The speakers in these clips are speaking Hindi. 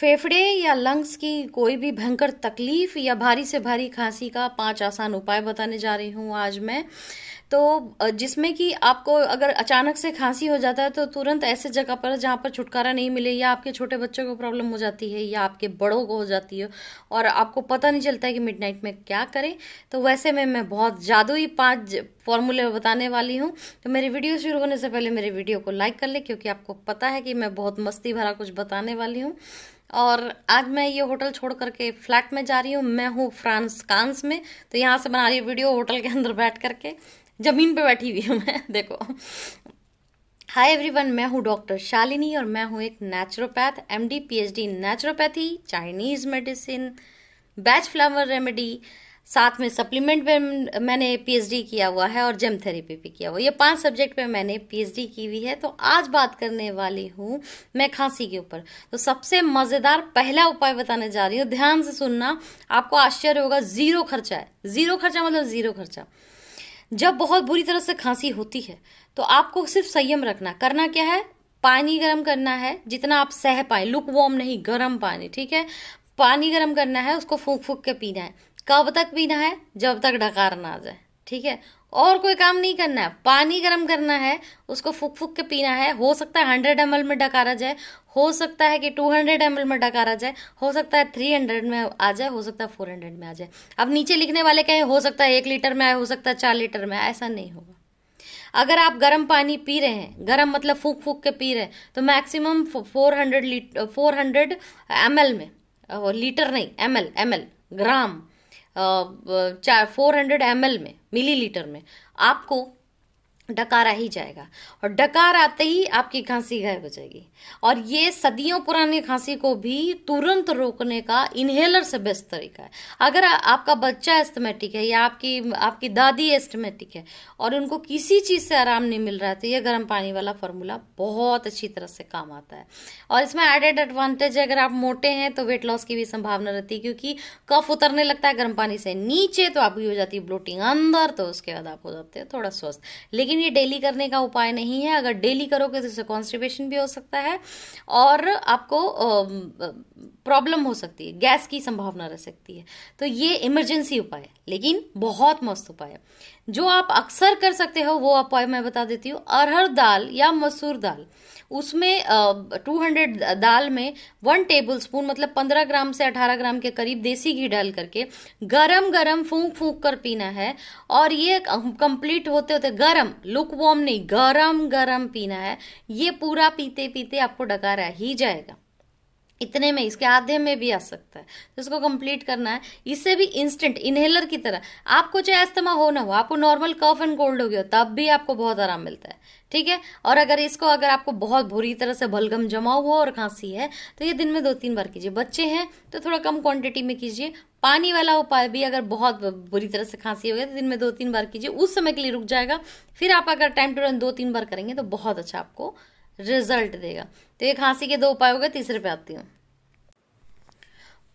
फेफड़े या लंग्स की कोई भी भयंकर तकलीफ या भारी से भारी खांसी का 5 आसान उपाय बताने जा रही हूँ आज मैं। तो जिसमें कि आपको अगर अचानक से खांसी हो जाता है तो तुरंत ऐसे जगह पर जहाँ पर छुटकारा नहीं मिले, या आपके छोटे बच्चों को प्रॉब्लम हो जाती है या आपके बड़ों को हो जाती है और आपको पता नहीं चलता है कि मिडनाइट में क्या करें, तो वैसे में मैं बहुत जादुई 5 फॉर्मूले बताने वाली हूँ। तो मेरी वीडियो शुरू होने से पहले मेरे वीडियो को लाइक कर ले, क्योंकि आपको पता है कि मैं बहुत मस्ती भरा कुछ बताने वाली हूँ। और आज मैं ये होटल छोड़ करके फ्लैट में जा रही हूँ। मैं हूँ फ्रांस कांस में, तो यहाँ से बना रही हूँ वीडियो होटल के अंदर बैठ करके, जमीन पे बैठी हुई हूँ मैं। देखो, हाय एवरीवन, मैं हूँ डॉक्टर शालिनी और मैं हूँ एक naturopath, MD PhD naturopathy, Chinese medicine, batch flower remedy, साथ में सप्लीमेंट में मैंने पीएचडी किया हुआ है और जेम थेरेपी भी किया हुआ है। ये 5 सब्जेक्ट पे मैंने पीएचडी की हुई है। तो आज बात करने वाली हूँ मैं खांसी के ऊपर। तो सबसे मजेदार पहला उपाय बताने जा रही हूँ, ध्यान से सुनना, आपको आश्चर्य होगा। जीरो खर्चा है। जीरो खर्चा मतलब जीरो खर्चा। जब बहुत बुरी तरह से खांसी होती है तो आपको सिर्फ संयम रखना। करना क्या है, पानी गर्म करना है जितना आप सह पाए, लुक वार्म नहीं, गर्म पानी, ठीक है। पानी गर्म करना है, उसको फूंक फूंक के पीना है। कब तक पीना है, जब तक डकार ना आ जाए, ठीक है। और कोई काम नहीं करना है, पानी गर्म करना है, उसको फूक फूक के पीना है। हो सकता है 100 ml में डकारा जाए, हो सकता है कि 200 ml में डकारा जाए, हो सकता है 300 में आ जाए, हो सकता है 400 में आ जाए। अब नीचे लिखने वाले कहें हो सकता है 1 लीटर में आए, हो सकता है 4 लीटर में आए, ऐसा नहीं होगा। अगर आप गर्म पानी पी रहे हैं, गर्म मतलब फूक फूक के पी रहे हैं, तो मैक्सिमम 400 ml में, लीटर नहीं, एमएल ग्राम, 400 ml में, मिलीलीटर में आपको डकारा ही जाएगा। और डकार आते ही आपकी खांसी गायब हो जाएगी। और ये सदियों पुरानी खांसी को भी तुरंत रोकने का इनहेलर से बेस्ट तरीका है। अगर आपका बच्चा एस्थमेटिक है या आपकी दादी एस्थमेटिक है और उनको किसी चीज से आराम नहीं मिल रहा है, तो ये गर्म पानी वाला फॉर्मूला बहुत अच्छी तरह से काम आता है। और इसमें एडेड एडवांटेज है, अगर आप मोटे हैं तो वेट लॉस की भी संभावना रहती है, क्योंकि कफ उतरने लगता है गर्म पानी से नीचे, तो आपकी हो जाती है ब्लोटिंग अंदर, तो उसके बाद आप हो जाते हैं थोड़ा स्वस्थ। लेकिन ये डेली करने का उपाय नहीं है। अगर डेली करोगे तो इससे कॉन्स्टिपेशन भी हो सकता है और आपको प्रॉब्लम हो सकती है, गैस की संभावना रह सकती है। तो ये इमरजेंसी उपाय है, लेकिन बहुत मस्त उपाय है। जो आप अक्सर कर सकते हो वो उपाय मैं बता देती हूँ। अरहर दाल या मसूर दाल, उसमें 200 दाल में 1 टेबल स्पून मतलब 15 ग्राम से 18 ग्राम के करीब देसी घी डाल करके गरम गरम फूंक फूंक कर पीना है। और ये कंप्लीट होते होते गरम, लुक वार्म नहीं, गरम गरम पीना है। ये पूरा पीते पीते आपको डकारा ही जाएगा। इतने में, इसके आधे में भी आ सकता है, तो इसको कंप्लीट करना है। इससे भी इंस्टेंट इनहेलर की तरह, आपको चाहे अस्थमा हो ना हो, आपको नॉर्मल कफ एंड कोल्ड हो गया तब भी आपको बहुत आराम मिलता है, ठीक है। और अगर आपको बहुत बुरी तरह से बलगम जमा हुआ और खांसी है, तो ये दिन में 2-3 बार कीजिए। बच्चे हैं तो थोड़ा कम क्वांटिटी में कीजिए। पानी वाला उपाय भी अगर बहुत बुरी तरह से खांसी हो गया तो दिन में 2-3 बार कीजिए, उस समय के लिए रुक जाएगा। फिर आप अगर टाइम टू टाइम 2-3 बार करेंगे तो बहुत अच्छा आपको रिजल्ट देगा। तो ये खांसी के 2 उपाय हो गए। तीसरे पे आती हूँ,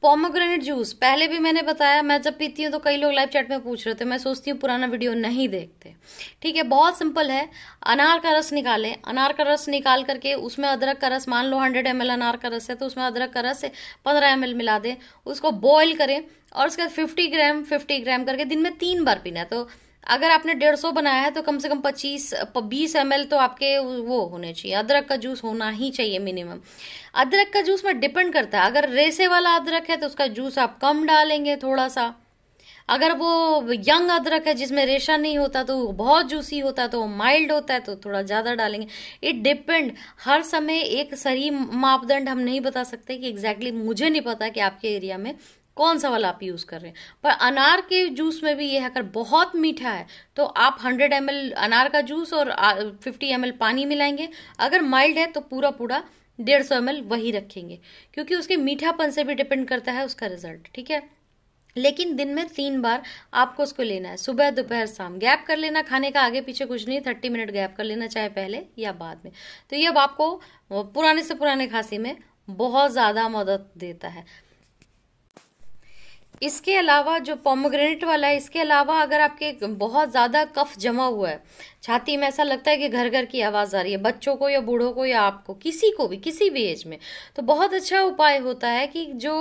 पोमोग्रेनेट जूस। पहले भी मैंने बताया, मैं जब पीती हूँ तो कई लोग लाइव चैट में पूछ रहे थे, मैं सोचती हूँ पुराना वीडियो नहीं देखते, ठीक है। बहुत सिंपल है। अनार का रस निकालें, अनार का रस निकाल करके उसमें अदरक का रस, मान लो 100 ml अनार का रस है तो उसमें अदरक का रस 15 ml मिला दें, उसको बॉईल करें और उसके बाद 50 ग्राम करके दिन में 3 बार पीना है। तो अगर आपने 150 बनाया है तो कम से कम 20 ml तो आपके वो होने चाहिए, अदरक का जूस होना ही चाहिए मिनिमम। अदरक का जूस में डिपेंड करता है, अगर रेसे वाला अदरक है तो उसका जूस आप कम डालेंगे थोड़ा सा। अगर वो यंग अदरक है जिसमें रेशा नहीं होता तो बहुत जूसी होता है, तो माइल्ड होता है तो थोड़ा ज्यादा डालेंगे। It depend. हर समय एक सही मापदंड हम नहीं बता सकते कि एग्जैक्टली, मुझे नहीं पता कि आपके एरिया में कौन सा वाला आप यूज कर रहे हैं। पर अनार के जूस में भी ये है, अगर बहुत मीठा है तो आप 100 ml अनार का जूस और 50 ml पानी मिलाएंगे। अगर माइल्ड है तो पूरा पूरा 150 ml वही रखेंगे, क्योंकि उसके मीठापन से भी डिपेंड करता है उसका रिजल्ट, ठीक है। लेकिन दिन में 3 बार आपको उसको लेना है, सुबह दोपहर शाम। गैप कर लेना, खाने का आगे पीछे कुछ नहीं, 30 मिनट गैप कर लेना, चाहे पहले या बाद में। तो ये अब आपको पुराने से पुराने खांसी में बहुत ज्यादा मदद देता है। इसके अलावा जो पोमोग्रेनेट वाला है, इसके अलावा अगर आपके बहुत ज़्यादा कफ जमा हुआ है छाती में, ऐसा लगता है कि घर घर की आवाज़ आ रही है, बच्चों को या बूढ़ों को या आपको, किसी को भी किसी भी एज में, तो बहुत अच्छा उपाय होता है कि जो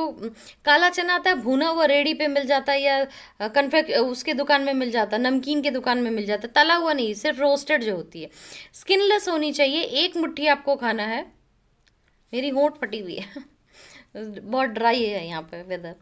काला चना आता है भुना हुआ, रेडी पे मिल जाता है या कन्फेक्ट उसके दुकान में मिल जाता है, नमकीन के दुकान में मिल जाता है, तला हुआ नहीं, सिर्फ रोस्टेड जो होती है, स्किनलेस होनी चाहिए। एक मुट्ठी आपको खाना है। मेरी होंठ फटी हुई है बहुत ड्राई है यहाँ पे वेदर।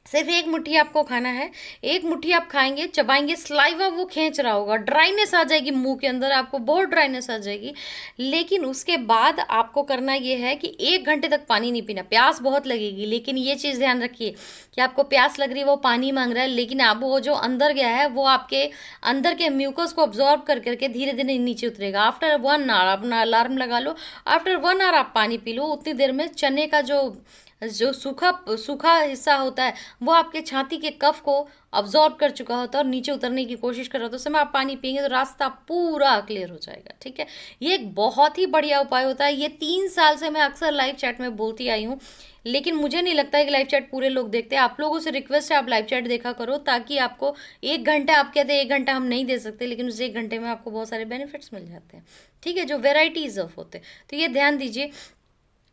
सिर्फ एक मुट्ठी आपको खाना है। एक मुट्ठी आप खाएंगे, चबाएंगे, स्लाइवा वो खींच रहा होगा, ड्राइनेस आ जाएगी मुंह के अंदर, आपको बहुत ड्राइनेस आ जाएगी। लेकिन उसके बाद आपको करना ये है कि 1 घंटे तक पानी नहीं पीना। प्यास बहुत लगेगी, लेकिन ये चीज़ ध्यान रखिए कि आपको प्यास लग रही है, वो पानी मांग रहा है, लेकिन अब वो जो अंदर गया है वो आपके अंदर के म्यूकस को ऑब्जॉर्व कर करके धीरे धीरे नीचे उतरेगा। आफ्टर 1 आवर अपना अलार्म लगा लो, आफ्टर 1 आवर आप पानी पी लो। उतनी देर में चने का जो सूखा सूखा हिस्सा होता है वो आपके छाती के कफ को अब्जॉर्ब कर चुका होता है और नीचे उतरने की कोशिश कर रहा होता है। उस समय आप पानी पिएंगे तो रास्ता पूरा क्लियर हो जाएगा। ठीक है, ये एक बहुत ही बढ़िया उपाय होता है। ये 3 साल से मैं अक्सर लाइव चैट में बोलती आई हूँ, लेकिन मुझे नहीं लगता है कि लाइव चैट पूरे लोग देखते हैं। आप लोगों से रिक्वेस्ट है, आप लाइव चैट देखा करो, ताकि आपको 1 घंटा, आप कहते हैं 1 घंटा हम नहीं दे सकते, लेकिन उस 1 घंटे में आपको बहुत सारे बेनिफिट्स मिल जाते हैं। ठीक है, जो वेराइटीज ऑफ होते हैं, तो ये ध्यान दीजिए।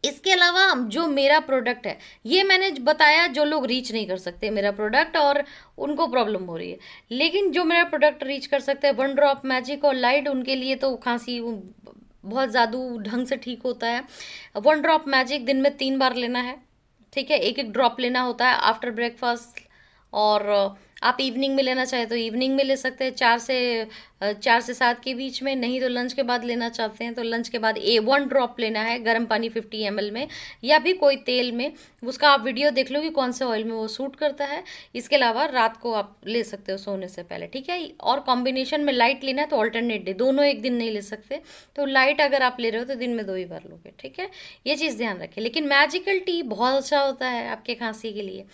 इसके अलावा जो मेरा प्रोडक्ट है, ये मैंने बताया जो लोग रीच नहीं कर सकते मेरा प्रोडक्ट और उनको प्रॉब्लम हो रही है, लेकिन जो मेरा प्रोडक्ट रीच कर सकते हैं, 1 ड्रॉप मैजिक और लाइट, उनके लिए तो खांसी बहुत ज़्यादा ढंग से ठीक होता है। 1 ड्रॉप मैजिक दिन में 3 बार लेना है। ठीक है, एक एक ड्रॉप लेना होता है आफ्टर ब्रेकफास्ट, और आप इवनिंग में लेना चाहे तो इवनिंग में ले सकते हैं, 4 से 7 के बीच में, नहीं तो लंच के बाद लेना चाहते हैं तो लंच के बाद 1 ड्रॉप लेना है गर्म पानी 50 ml में, या भी कोई तेल में। उसका आप वीडियो देख लो कि कौन से ऑयल में वो सूट करता है। इसके अलावा रात को आप ले सकते हो सोने से पहले। ठीक है, और कॉम्बिनेशन में लाइट लेना है तो ऑल्टरनेट डे, दोनों एक दिन नहीं ले सकते। तो लाइट अगर आप ले रहे हो तो दिन में 2 ही बार लोगे। ठीक है, ये चीज़ ध्यान रखें। लेकिन मैजिकल टी बहुत अच्छा होता है आपके खांसी के लिए।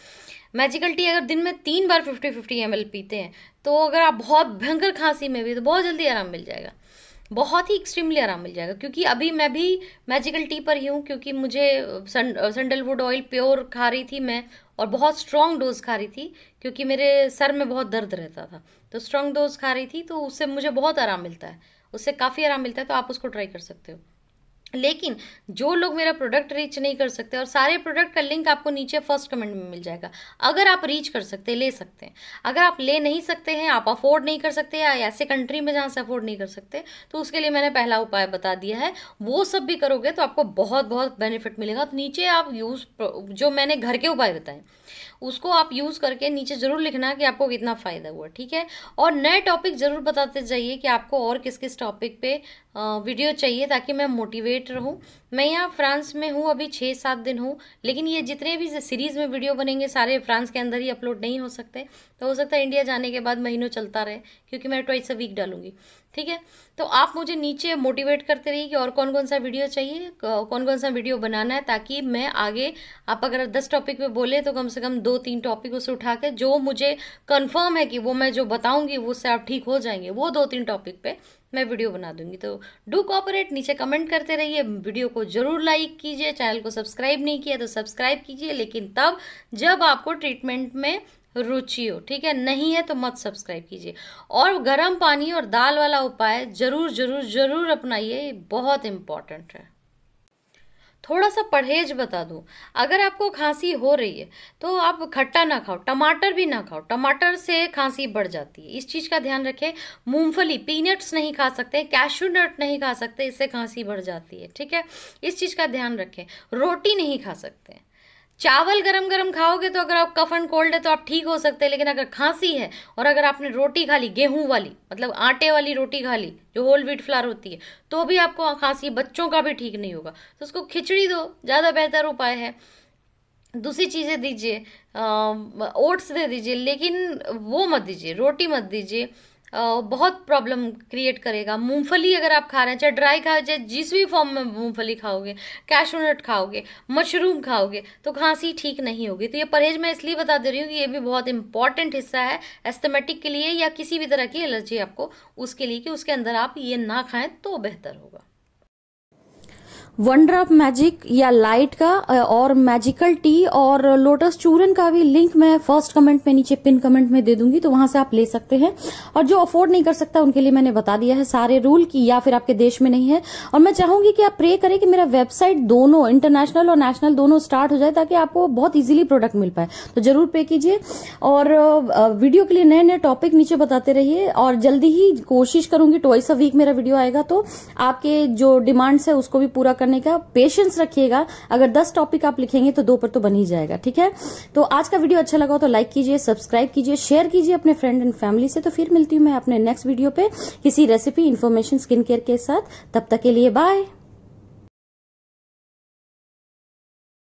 मैजिकल टी अगर दिन में 3 बार 50-50 ml पीते हैं, तो अगर आप बहुत भयंकर खांसी में भी, तो बहुत जल्दी आराम मिल जाएगा, बहुत ही एक्सट्रीमली आराम मिल जाएगा। क्योंकि अभी मैं भी मैजिकल टी पर ही हूँ, क्योंकि मुझे सैंडलवुड ऑयल प्योर खा रही थी मैं, और बहुत स्ट्रॉन्ग डोज खा रही थी, क्योंकि मेरे सर में बहुत दर्द रहता था, तो स्ट्रॉन्ग डोज खा रही थी, तो उससे मुझे बहुत आराम मिलता है, उससे काफ़ी आराम मिलता है। तो आप उसको ट्राई कर सकते हो। लेकिन जो लोग मेरा प्रोडक्ट रीच नहीं कर सकते, और सारे प्रोडक्ट का लिंक आपको नीचे फर्स्ट कमेंट में मिल जाएगा। अगर आप रीच कर सकते हैं, ले सकते हैं। अगर आप ले नहीं सकते हैं, आप अफोर्ड नहीं कर सकते, या ऐसे कंट्री में जहाँ से अफोर्ड नहीं कर सकते, तो उसके लिए मैंने पहला उपाय बता दिया है। वो सब भी करोगे तो आपको बहुत बहुत बेनिफिट मिलेगा। तो नीचे आप यूज, जो मैंने घर के उपाय बताए उसको आप यूज़ करके नीचे ज़रूर लिखना कि आपको कितना फ़ायदा हुआ। ठीक है, और नए टॉपिक ज़रूर बताते जाइए कि आपको और किस किस टॉपिक पे वीडियो चाहिए, ताकि मैं मोटिवेट रहूं। मैं यहाँ फ्रांस में हूँ, अभी 6-7 दिन हूँ, लेकिन ये जितने भी सीरीज़ में वीडियो बनेंगे सारे फ्रांस के अंदर ही अपलोड नहीं हो सकते, तो हो सकता है इंडिया जाने के बाद महीनों चलता रहे, क्योंकि मैं ट्वाइस अ वीक डालूंगी। ठीक है, तो आप मुझे नीचे मोटिवेट करते रहिए कि और कौन कौन सा वीडियो चाहिए, कौन कौन सा वीडियो बनाना है, ताकि मैं आगे, आप अगर 10 टॉपिक पे बोले तो कम से कम 2-3 टॉपिक उसे उठा के, जो मुझे कंफर्म है कि वो मैं जो बताऊंगी वो उससे आप ठीक हो जाएंगे, वो 2-3 टॉपिक पे मैं वीडियो बना दूंगी। तो डू कोऑपरेट, नीचे कमेंट करते रहिए, वीडियो को जरूर लाइक कीजिए, चैनल को सब्सक्राइब नहीं किया तो सब्सक्राइब कीजिए, लेकिन तब जब आपको ट्रीटमेंट में रुचि हो। ठीक है, नहीं है तो मत सब्सक्राइब कीजिए। और गर्म पानी और दाल वाला उपाय जरूर जरूर जरूर अपनाइए, बहुत इंपॉर्टेंट है। थोड़ा सा परहेज बता दूं, अगर आपको खांसी हो रही है तो आप खट्टा ना खाओ, टमाटर भी ना खाओ, टमाटर से खांसी बढ़ जाती है, इस चीज़ का ध्यान रखें। मूंगफली, पीनट्स नहीं खा सकते, कैशू नट नहीं खा सकते, इससे खांसी बढ़ जाती है। ठीक है, इस चीज़ का ध्यान रखें। रोटी नहीं खा सकते। चावल गरम गरम खाओगे तो अगर आप कफ एंड कोल्ड है तो आप ठीक हो सकते हैं, लेकिन अगर खांसी है और अगर आपने रोटी खा ली गेहूं वाली, मतलब आटे वाली रोटी खा ली जो होल व्हीट फ्लावर होती है, तो भी आपको खांसी, बच्चों का भी ठीक नहीं होगा, तो उसको खिचड़ी दो, ज़्यादा बेहतर उपाय है। दूसरी चीज़ें दीजिए, ओट्स दे दीजिए, लेकिन वो मत दीजिए, रोटी मत दीजिए, बहुत प्रॉब्लम क्रिएट करेगा। मूंगफली अगर आप खा रहे हैं, चाहे ड्राई खाओ, चाहे जिस भी फॉर्म में मूंगफली खाओगे, कैशू नट खाओगे, मशरूम खाओगे, तो खांसी ठीक नहीं होगी। तो ये परहेज मैं इसलिए बता दे रही हूँ कि ये भी बहुत इंपॉर्टेंट हिस्सा है एस्थमेटिक के लिए, या किसी भी तरह की एलर्जी आपको उसके लिए, कि उसके अंदर आप ये ना खाएं तो बेहतर होगा। वन ड्रॉप मैजिक या लाइट का और मैजिकल टी और लोटस चूरन का भी लिंक मैं फर्स्ट कमेंट में नीचे पिन कमेंट में दे दूंगी, तो वहां से आप ले सकते हैं। और जो अफोर्ड नहीं कर सकता उनके लिए मैंने बता दिया है सारे रूल की, या फिर आपके देश में नहीं है। और मैं चाहूंगी कि आप प्रे करें कि मेरा वेबसाइट दोनों इंटरनेशनल और नेशनल दोनों स्टार्ट हो जाए, ताकि आपको बहुत इजीली प्रोडक्ट मिल पाए। तो जरूर पे कीजिए और वीडियो के लिए नए नए टॉपिक नीचे बताते रहिए। और जल्दी ही कोशिश करूंगी ट्वाइस अ वीक मेरा वीडियो आएगा, तो आपके जो डिमांड्स है उसको भी पूरा करने का पेशेंस रखिएगा। अगर 10 टॉपिक आप लिखेंगे तो 2 पर तो बन ही जाएगा, ठीक है। तो आज का वीडियो अच्छा लगा हो तो लाइक कीजिए, सब्सक्राइब कीजिए, शेयर कीजिए अपने फ्रेंड एंड फैमिली से। तो फिर मिलती हूँ मैं अपने नेक्स्ट वीडियो पे किसी रेसिपी, इन्फॉर्मेशन, स्किन केयर के साथ। तब तक के लिए बाय।